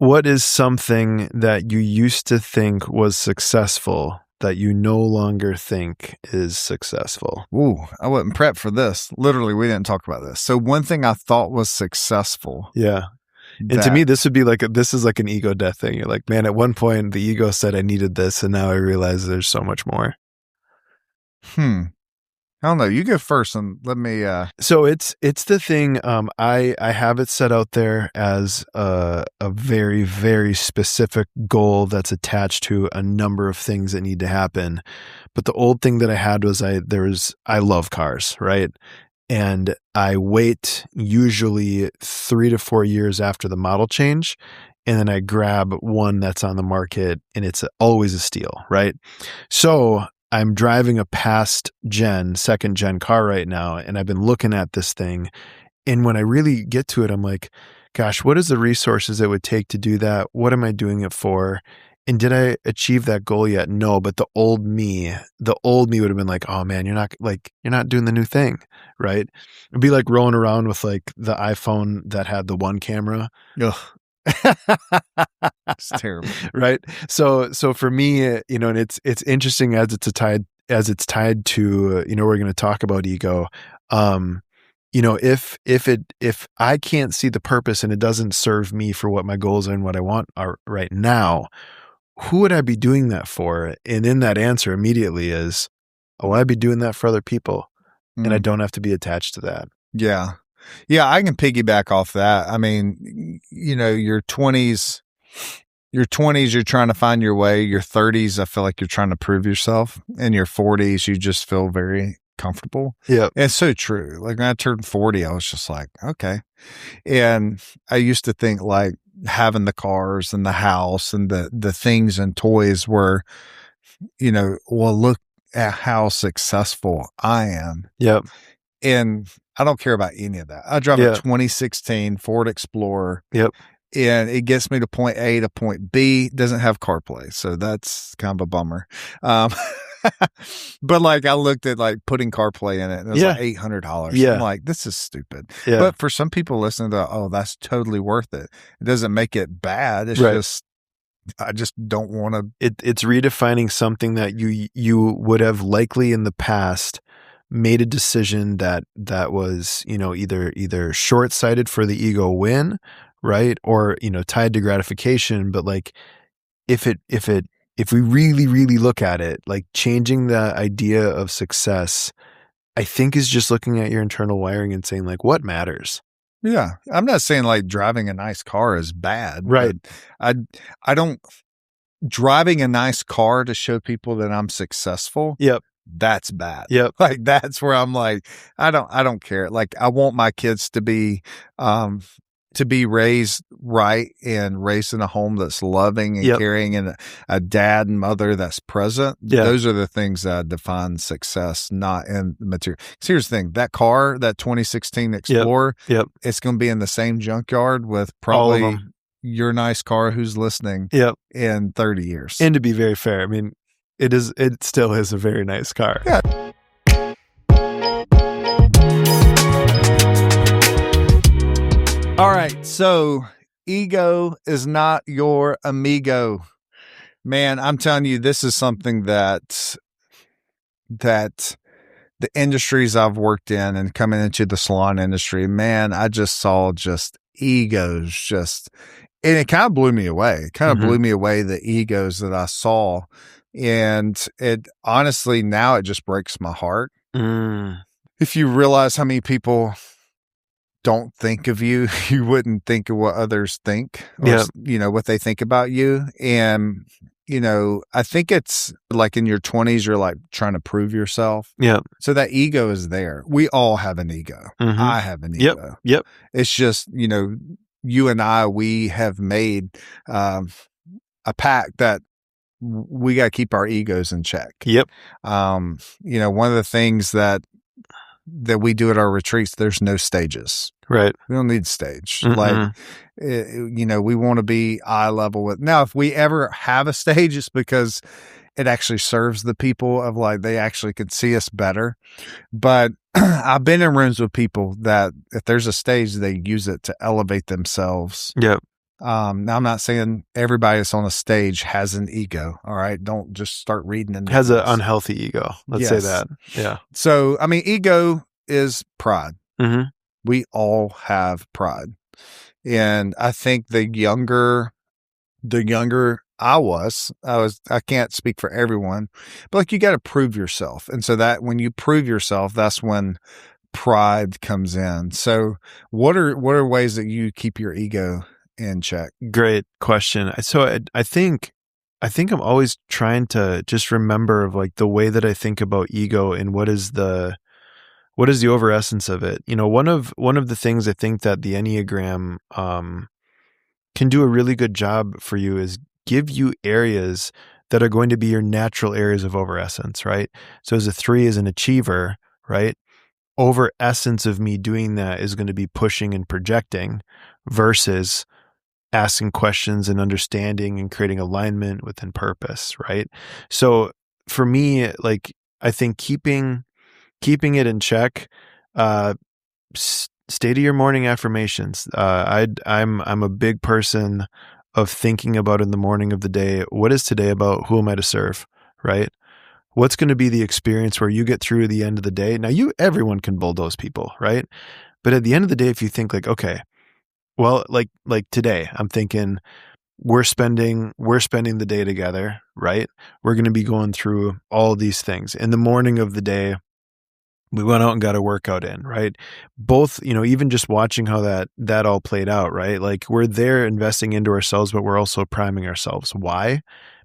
What is something that you used to think was successful that you no longer think is successful? Ooh, I wasn't prepped for this. Literally, we didn't talk about this. So one thing I thought was successful. Yeah. And to me, this would be this is like an ego death thing. You're like, man, at one point the ego said I needed this, and now I realize there's so much more. I don't know. You go first and let me. So it's the thing. I have it set out there as a very, very specific goal that's attached to a number of things that need to happen. But the old thing that I had was I love cars, right? And I wait usually 3 to 4 years after the model change, and then I grab one that's on the market, and it's always a steal, right? So I'm driving a second gen car right now, and I've been looking at this thing. And when I really get to it, I'm like, gosh, what is the resources it would take to do that? What am I doing it for? And did I achieve that goal yet? No, but the old me would have been like, oh man, you're not doing the new thing, right? It'd be like rolling around with like the iPhone that had the one camera. Ugh. It's terrible, right? So for me, and it's interesting as it's tied to, we're going to talk about ego. If I can't see the purpose and it doesn't serve me for what my goals are and what I want are right now, who would I be doing that for? And in that answer immediately is, I'd be doing that for other people, and I don't have to be attached to that. Yeah. Yeah, I can piggyback off that. I mean, your 20s, you're trying to find your way. Your 30s, I feel like you're trying to prove yourself. In your 40s, you just feel very comfortable. Yeah. It's so true. Like when I turned 40, I was just like, okay. And I used to think like having the cars and the house and the things and toys were, well, look at how successful I am. Yep. And I don't care about any of that. I drive a 2016 Ford Explorer. Yep. And it gets me to point A to point B. Doesn't have CarPlay, so that's kind of a bummer. But like I looked at like putting CarPlay in it, and it was like $800. Yeah. I'm like, this is stupid. Yeah. But for some people listening to, that's totally worth it. It doesn't make it bad. It's just, I just don't want to. It's redefining something that you would have likely in the past made a decision that was, either short-sighted for the ego win, right? Or, tied to gratification. But like, if we really, really look at it, like changing the idea of success, I think is just looking at your internal wiring and saying like, what matters? Yeah. I'm not saying like driving a nice car is bad. Right. I don't, driving a nice car to show people that I'm successful. Yep. That's bad. Yep. Like that's where I'm like, I don't care. Like I want my kids to be raised right and raised in a home that's loving and caring, and a dad and mother that's present. Yeah. Those are the things that define success, not in the material. So here's the thing, that car, that 2016 Explorer, it's going to be in the same junkyard with probably your nice car who's listening in 30 years. And to be very fair, I mean, it still is a very nice car. Yeah. All right. So ego is not your amigo. Man, I'm telling you, this is something that the industries I've worked in and coming into the salon industry, man, I just saw egos and it kind of blew me away. It kind of blew me away, the egos that I saw. And it honestly, now it just breaks my heart. If you realize how many people don't think of you, you wouldn't think of what others think, or, what they think about you. And, I think it's like in your 20s, you're like trying to prove yourself. Yeah. So that ego is there. We all have an ego. I have an ego. Yep. It's just, you and I, we have made a pact that we got to keep our egos in check. Yep. One of the things that we do at our retreats, there's no stages. Right. We don't need stage. Like, we want to be eye level with. Now, if we ever have a stage, it's because it actually serves the people of like, they actually could see us better. But I've been in rooms with people that if there's a stage, they use it to elevate themselves. Yep. Now I'm not saying everybody that's on a stage has an ego. All right. Don't just start reading into Has an things. unhealthy ego. Let's say Yes. that. Yeah. So, I mean, ego is pride. Mhm. We all have pride. And I think the younger I can't speak for everyone, but like you got to prove yourself. And so that when you prove yourself, that's when pride comes in. So what are ways that you keep your ego in check? Great question. So I think I'm always trying to just remember of like the way that I think about ego and what is the over essence of it. One of the things I think that the Enneagram can do a really good job for you is give you areas that are going to be your natural areas of over essence, right? So as a 3 as an achiever, right? Over essence of me doing that is going to be pushing and projecting versus asking questions and understanding and creating alignment within purpose, right? So for me, like I think keeping it in check, uh, stay to your morning affirmations. I'm a big person of thinking about in the morning of the day. What is today about? Who am I to serve? Right? What's going to be the experience where you get through the end of the day? Now, everyone can bulldoze people, right? But at the end of the day, if you think like, okay, well, like today, I'm thinking we're spending the day together, right? We're going to be going through all these things. In the morning of the day, we went out and got a workout in, right? Both, even just watching how that all played out, right? Like we're there investing into ourselves, but we're also priming ourselves. Why?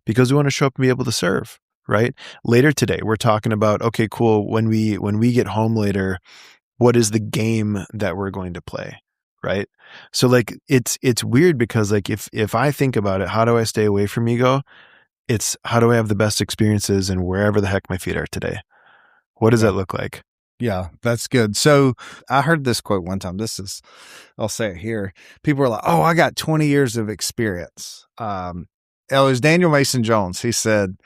Because we want to show up and be able to serve, right? Later today, we're talking about, okay, cool. When we get home later, what is the game that we're going to play? Right. So like it's weird because like if I think about it, how do I stay away from ego? It's how do I have the best experiences and wherever the heck my feet are today? What does Yeah. that look like? Yeah, that's good. So I heard this quote one time. I'll say it here. People are like, "Oh, I got 20 years of experience." It was Daniel Mason Jones. He said,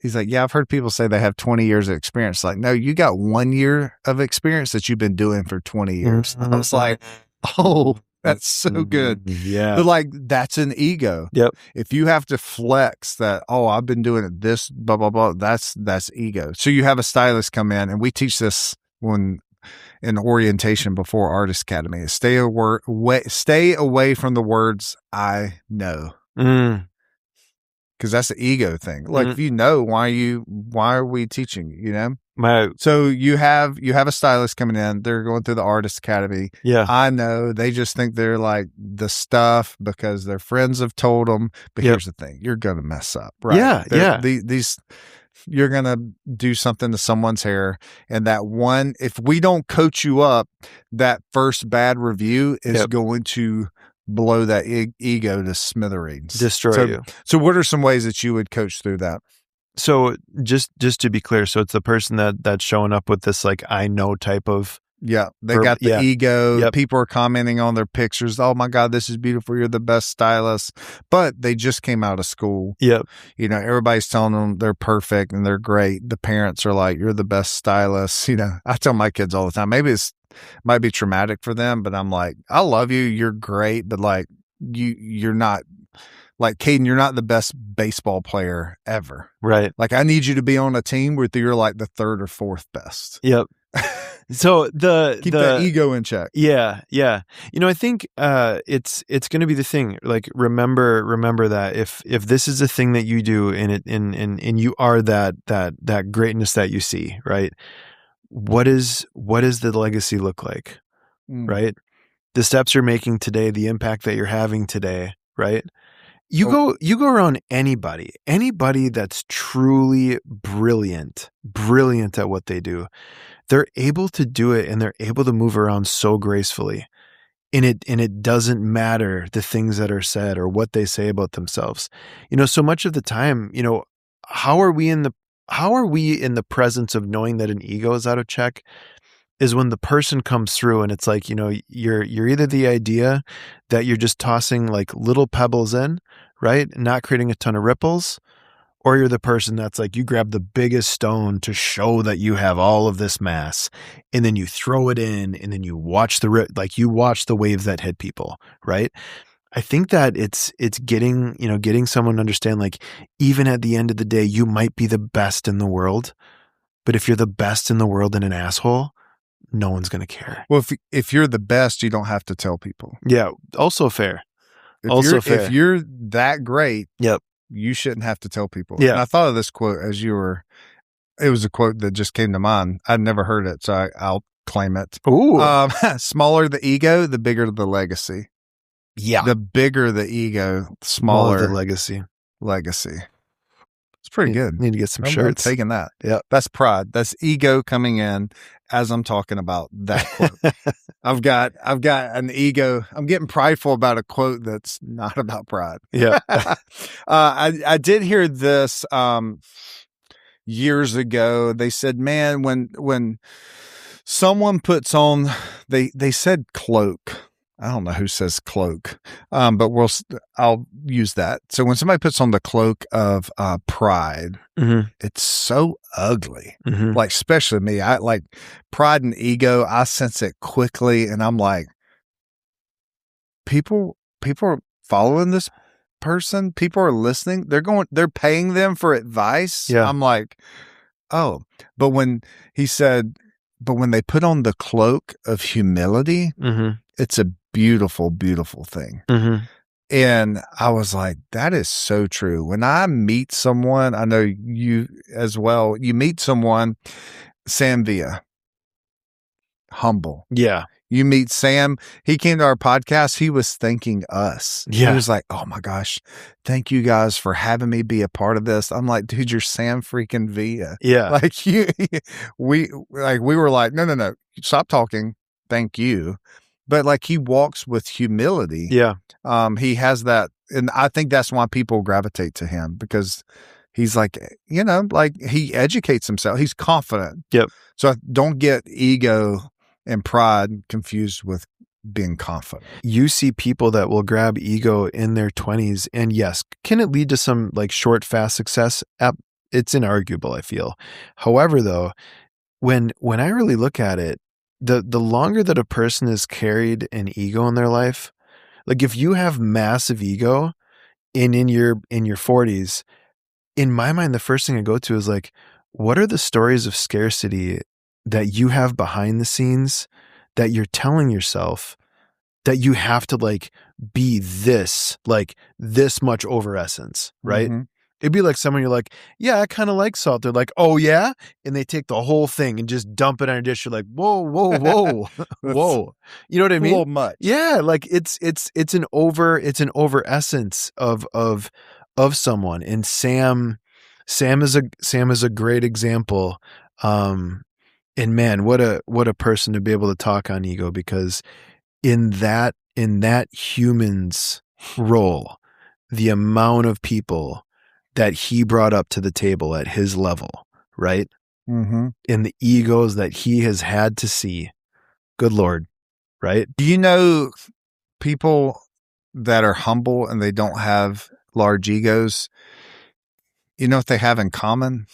he's like, "Yeah, I've heard people say they have 20 years of experience." Like, no, you got 1 year of experience that you've been doing for 20 years. I was like, "Oh, that's so good." Yeah. But like, that's an ego. Yep. If you have to flex that, oh, I've been doing it this, blah, blah, blah, that's ego. So you have a stylist come in, and we teach this when in orientation before Artist Academy is stay away from the words I know. Mm, Because that's the ego thing. Like mm. if you know, why are we teaching you, you know? My So you have a stylist coming in, they're going through the Artist Academy. yeah. I know they just think they're like the stuff because their friends have told them. But Yep. here's the thing: you're gonna mess up, right? Yeah, yeah. These you're gonna do something to someone's hair, and that one, if we don't coach you up, that first bad review is Yep. going to blow that ego to smithereens, Destroy you. So, what are some ways that you would coach through that? So just to be clear, so it's the person that's showing up with this like I know type of Yeah, they got the yeah. ego. Yep. People are commenting on their pictures. Oh my God, this is beautiful. You're the best stylist. But they just came out of school. Yep. You know, everybody's telling them they're perfect and they're great. The parents are like, "You're the best stylist." You know, I tell my kids all the time. Maybe might be traumatic for them, but I'm like, I love you. You're great, but like you're not like Caden. You're not the best baseball player ever. Right. Like I need you to be on a team where you're like the third or fourth best. Yep. So Keep that ego in check. Yeah, yeah. I think it's going to be the thing. Like remember that if this is a thing that you do and you are that greatness that you see, right? What is the legacy look like? Right? The steps you're making today, the impact that you're having today, right? You go around anybody that's truly brilliant at what they do. They're able to do it and they're able to move around so gracefully. And it doesn't matter the things that are said or what they say about themselves. So much of the time, how are we in the presence of knowing that an ego is out of check is when the person comes through and it's like, you're either the idea that you're just tossing like little pebbles in, right? Not creating a ton of ripples. Or you're the person that's like, you grab the biggest stone to show that you have all of this mass, and then you throw it in, and then you watch the waves that hit people, right? I think that it's getting someone to understand, like, even at the end of the day, you might be the best in the world, but if you're the best in the world and an asshole, no one's gonna care. Well, if you're the best, you don't have to tell people. Yeah, also fair. If you're that great, Yep. you shouldn't have to tell people. Yeah. And I thought of this quote as you were. It was a quote that just came to mind. I'd never heard it, so I'll claim it. Ooh. Smaller the ego, the bigger the legacy. Yeah. The bigger the ego, Smaller smaller the legacy. legacy. It's pretty good. Need to get some I'm shirts. taking that. Yeah. That's pride. That's ego coming in as I'm talking about that quote. I've got an ego. I'm getting prideful about a quote that's not about pride. Yeah. I did hear this years ago. They said, man, when someone puts on, they said cloak. I don't know who says cloak, but I'll use that. So when somebody puts on the cloak of pride, Mm-hmm. it's so ugly. Mm-hmm. Like, especially me, I like pride and ego. I sense it quickly, and I'm like, people are following this person. People are listening. They're paying them for advice. Yeah. I'm like, oh, but when they put on the cloak of humility, Mm-hmm. it's a beautiful, beautiful thing. Mm-hmm. And I was like, that is so true. When I meet someone, I know you as well, you meet someone, Sam Villa, humble. Yeah. You meet Sam, he came to our podcast, he was thanking us. Yeah. He was like, oh my gosh, thank you guys for having me be a part of this. I'm like, dude, you're Sam freaking Villa. Yeah. Like we were like, no, stop talking. Thank you. But like he walks with humility. Yeah. He has that. And I think that's why people gravitate to him, because he's like, like he educates himself. He's confident. Yep. So don't get ego and pride confused with being confident. You see people that will grab ego in their 20s, and yes, can it lead to some like short, fast success? It's inarguable, I feel. However, though, when I really look at it, the longer that a person has carried an ego in their life, like if you have massive ego in your 40s, in my mind, the first thing I go to is like, what are the stories of scarcity that you have behind the scenes that you're telling yourself that you have to like be this much over essence, right? Mm-hmm. It'd be like someone you're like, yeah, I kind of like salt. They're like, oh yeah? And they take the whole thing and just dump it on a dish. You're like, whoa, whoa. You know what I mean? A little much. Yeah. Like it's an over essence of someone. And Sam is a great example. And man, what a person to be able to talk on ego, because in that human's role, the amount of people that he brought up to the table at his level, right? Mm-hmm. And the egos that he has had to see, good Lord, right? Do you know people that are humble and they don't have large egos? You know what they have in common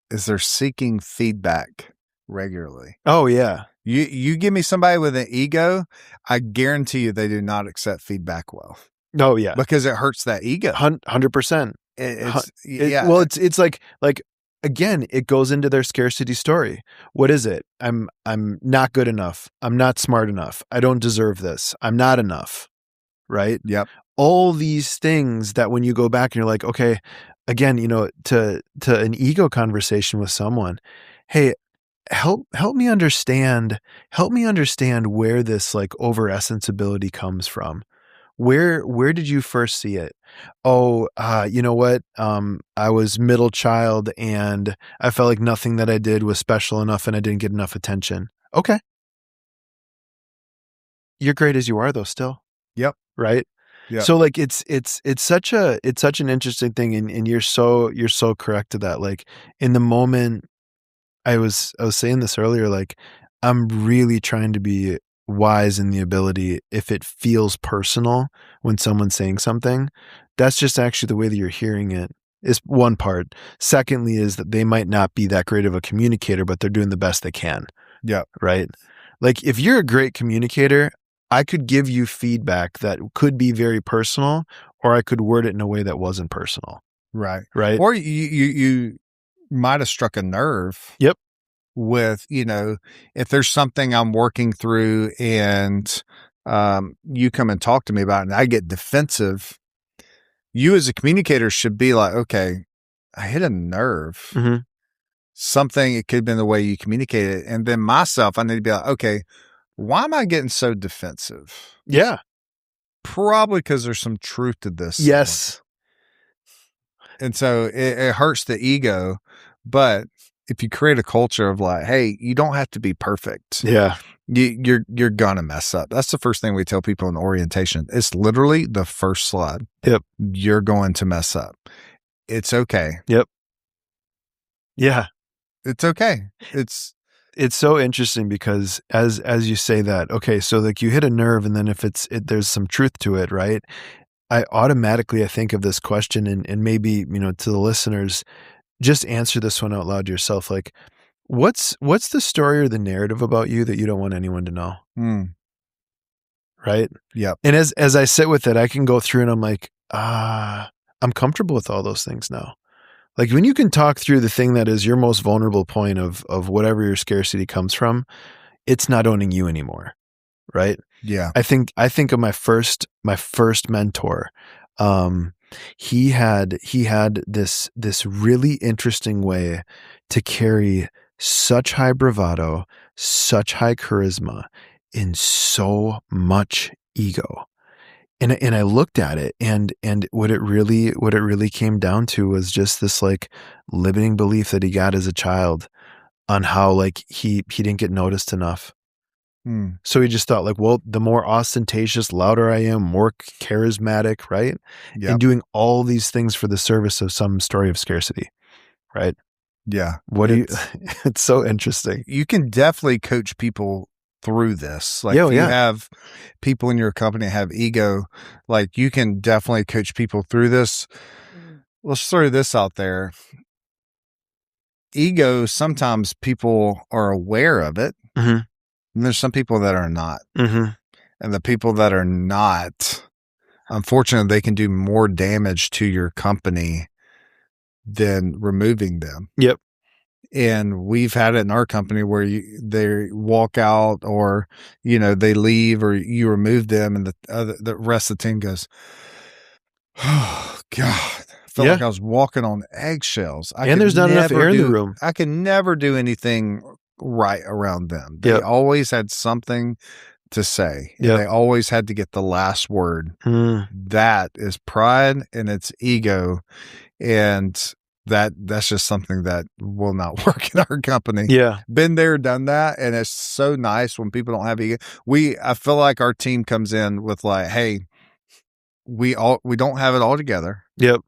is they're seeking feedback regularly. Oh yeah. You give me somebody with an ego, I guarantee you they do not accept feedback well. Oh yeah. Because it hurts that ego. 100%. Yeah. Well, it's like again, it goes into their scarcity story. What is it? I'm not good enough. I'm not smart enough. I don't deserve this. I'm not enough. Right? Yep. All these things that when you go back and you're like, okay, again, to an ego conversation with someone, hey, help me understand where this like over essence ability comes from. Where did you first see it? Oh, you know what? I was middle child and I felt like nothing that I did was special enough and I didn't get enough attention. Okay. You're great as you are though still. Yep. Right? Yeah. So like it's such an interesting thing, and you're so correct to that. Like in the moment, I was saying this earlier, like I'm really trying to be wise in the ability, if it feels personal when someone's saying something, that's just actually the way that you're hearing it is one part. Secondly is that they might not be that great of a communicator, but they're doing the best they can. Yeah. Right? Like if you're a great communicator, I could give you feedback that could be very personal, or I could word it in a way that wasn't personal. Right. Right. Or you might have struck a nerve Yep. with, if there's something I'm working through and you come and talk to me about it and I get defensive, you as a communicator should be like, okay, I hit a nerve. Mm-hmm. Something, it could have been the way you communicated. And then myself, I need to be like, okay, why am I getting so defensive? Yeah. Probably because there's some truth to this. Yes. And so it hurts the ego. But if you create a culture of like, hey, you don't have to be perfect. Yeah. You're gonna mess up. That's the first thing we tell people in orientation. It's literally the first slide. Yep. You're going to mess up. It's okay. Yep. Yeah. It's okay. It's so interesting because as you say that, okay, so like you hit a nerve, and then if there's some truth to it, right? I think of this question, and maybe, to the listeners, just answer this one out loud to yourself. Like, what's the story or the narrative about you that you don't want anyone to know? Right? Yep. And as I sit with it, I can go through and I'm like, I'm comfortable with all those things now. Like when you can talk through the thing that is your most vulnerable point of whatever your scarcity comes from, it's not owning you anymore. Right? Yeah. I think of my first mentor. He had this really interesting way to carry such high bravado, such high charisma, and so much ego. And I looked at it, and what it really came down to was just this like limiting belief that he got as a child on how like he didn't get noticed enough. So he just thought like, well, the more ostentatious, louder I am, more charismatic, right? Yep. And doing all these things for the service of some story of scarcity, right? Yeah. It's so interesting. You can definitely coach people through this. Like if you have people in your company that have ego, like you can definitely coach people through this. Let's throw this out there. Ego, sometimes people are aware of it. Mm-hmm. And there's some people that are not. Mm-hmm. And the people that are not, unfortunately, they can do more damage to your company than removing them. Yep. And we've had it in our company where they walk out, or, they leave, or you remove them, and the rest of the team goes, oh God, I felt like I was walking on eggshells. And there's not enough air in the room. I can never do anything right around them. They always had something to say. And they always had to get the last word. That is pride and it's ego. And that's just something that will not work in our company. Yeah. Been there, done that. And it's so nice when people don't have ego. I feel like our team comes in with like, hey, we don't have it all together. Yep.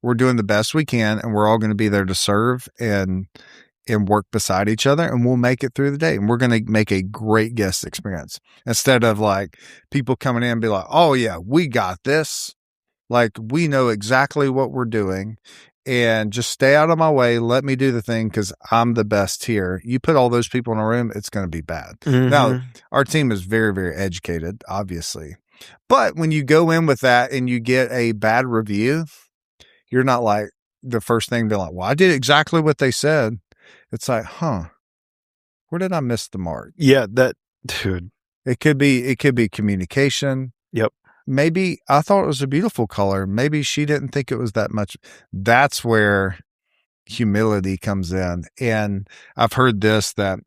We're doing the best we can, and we're all going to be there to serve and work beside each other, and we'll make it through the day. And we're going to make a great guest experience instead of like people coming in and be like, oh yeah, we got this. Like we know exactly what we're doing, and just stay out of my way. Let me do the thing because I'm the best here. You put all those people in a room, it's going to be bad. Mm-hmm. Now, our team is very, very educated, obviously. But when you go in with that and you get a bad review, you're not like the first thing be like, well, I did exactly what they said. It's like, where did I miss the mark? Yeah, dude. It could be communication. Yep. Maybe I thought it was a beautiful color. Maybe she didn't think it was that much. That's where humility comes in. And I've heard this, that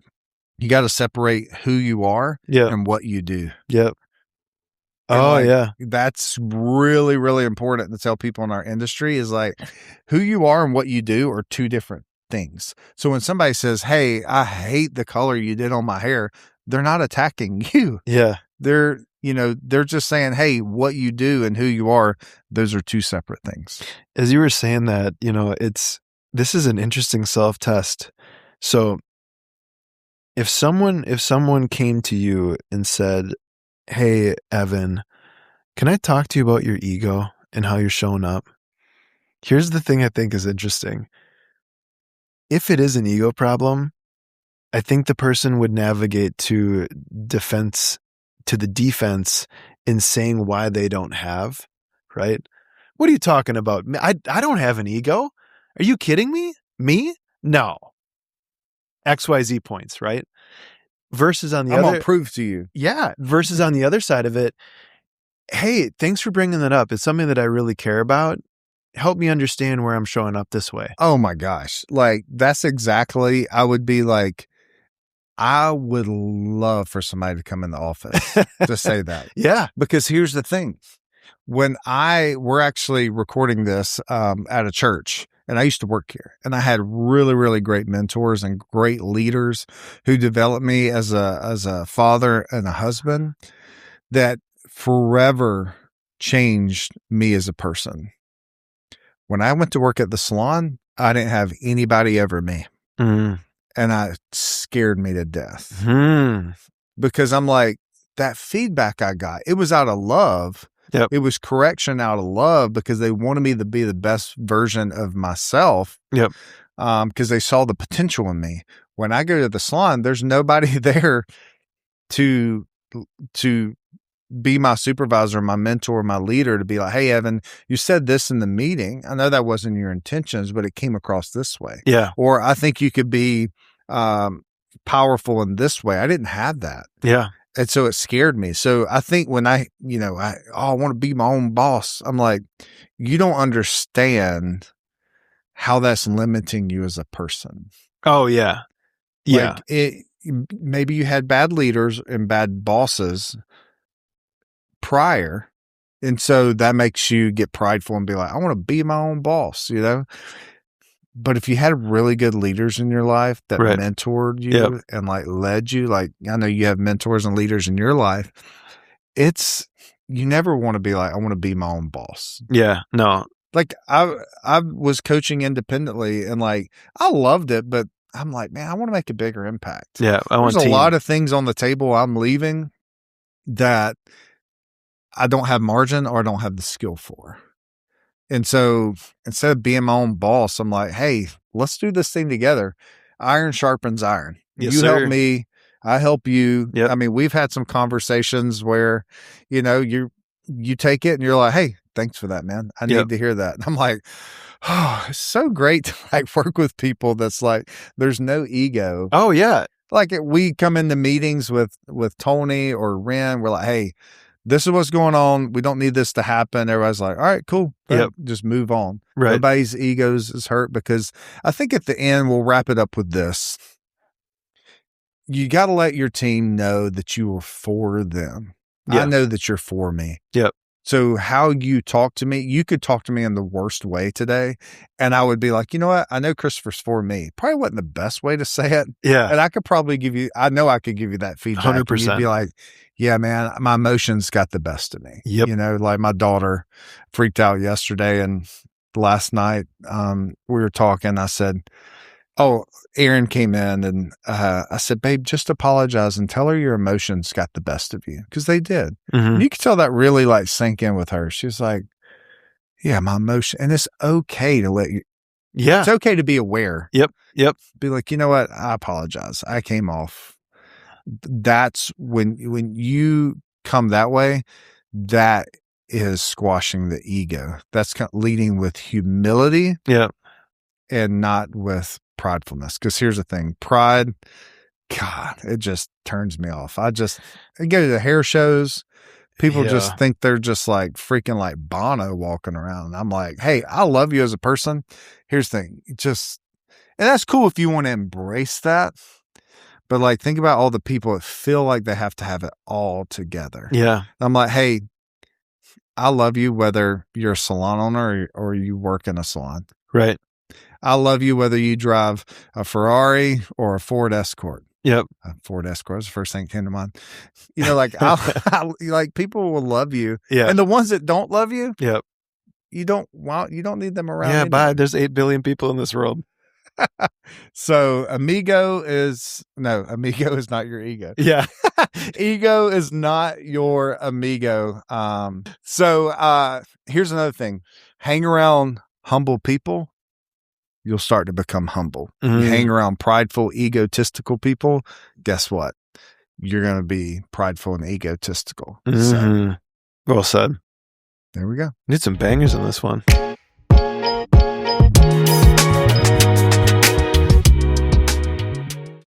you got to separate who you are and what you do. Yep. And that's really, really important to tell people in our industry is like who you are and what you do are two different things. So when somebody says, hey, I hate the color you did on my hair, they're not attacking you. Yeah. They're just saying, hey, what you do and who you are, those are two separate things. As you were saying that, this is an interesting self-test. So if someone came to you and said, hey, Evan, can I talk to you about your ego and how you're showing up? Here's the thing I think is interesting. If it is an ego problem, I think the person would navigate to defense to the defense in saying why they don't have, right? What are you talking about? I don't have an ego. Are you kidding me? Me? No. XYZ points, right? Versus on the I'm gonna other, prove to you. yeah, versus on the other side of it, hey, thanks for bringing that up. It's something that I really care about. Help me understand where I'm showing up this way. Oh my gosh. Like that's exactly, I would be like, I would love for somebody to come in the office to say that. Yeah. Because here's the thing. We're actually recording this at a church, and I used to work here, and I had really, really great mentors and great leaders who developed me as a father and a husband that forever changed me as a person. When I went to work at the salon, I didn't have anybody over me. Mm. And it scared me to death Mm. because I'm like, that feedback I got, it was out of love. Yep. It was correction out of love because they wanted me to be the best version of myself. Yep. Because they saw the potential in me. When I go to the salon, there's nobody there to be my supervisor, my mentor, my leader, to be like, hey, Evan, you said this in the meeting. I know that wasn't your intentions, but it came across this way. Yeah. Or I think you could be powerful in this way. I didn't have that. Yeah. And so it scared me. So I think when I want to be my own boss, I'm like, you don't understand how that's limiting you as a person. Oh, yeah. Yeah. Like maybe you had bad leaders and bad bosses prior. And so that makes you get prideful and be like, I want to be my own boss, you know? But if you had really good leaders in your life that Right. mentored you Yep. and like led you, like I know you have mentors and leaders in your life, you never want to be like, I want to be my own boss. Yeah. No. Like I was coaching independently and like I loved it, but I'm like, man, I want to make a bigger impact. Yeah. There's a lot of things on the table I'm leaving that I don't have margin or I don't have the skill for. And so instead of being my own boss, I'm like, hey, let's do this thing together. Iron sharpens iron. Yes, You sir. help me, I help you. Yep. I mean, we've had some conversations where, you take it and you're like, hey, thanks for that, man. I need to hear that. And I'm like, oh, it's so great to like work with people that's like, there's no ego. Oh, yeah. Like we come into meetings with Tony or Ren, we're like, hey, this is what's going on. We don't need this to happen. Everybody's like, all right, cool. Yep. Just move on. Right. Nobody's egos is hurt because I think at the end, we'll wrap it up with this. You got to let your team know that you are for them. Yeah. I know that you're for me. Yep. So how you talk to me, you could talk to me in the worst way today. And I would be like, you know what? I know Christopher's for me. Probably wasn't the best way to say it. Yeah. And I could probably I know I could give you that feedback. 100%. You'd be like, yeah, man, my emotions got the best of me. Yep. Like my daughter freaked out yesterday and last night we were talking. I said, oh, Aaron came in and I said, babe, just apologize and tell her your emotions got the best of you. Because they did. Mm-hmm. You could tell that really like sank in with her. She was like, yeah, my emotion. And it's okay to let you. Yeah. It's okay to be aware. Yep. Be like, you know what? I apologize. I came off. That's when you come that way, that is squashing the ego. That's kind of leading with humility. Yeah. And not with pridefulness. Because here's the thing, pride, God, it just turns me off. I go to the hair shows. People just think they're just like freaking like Bono walking around. And I'm like, hey, I love you as a person. Here's the thing, and that's cool if you want to embrace that. But like, think about all the people that feel like they have to have it all together. Yeah. I'm like, hey, I love you whether you're a salon owner or you work in a salon. Right. I love you whether you drive a Ferrari or a Ford Escort. Yep. A Ford Escort is the first thing that came to mind. Like like people will love you. Yeah. And the ones that don't love you, yep, you don't need them around. Yeah, bye. There's 8 billion people in this world. So amigo is not your ego. Yeah. Ego is not your amigo. So here's another thing. Hang around humble people, you'll start to become humble. You hang around prideful, egotistical people, guess what? you're going to be prideful and egotistical. So Mhm. Well said. there we go. Need some bangers in this one.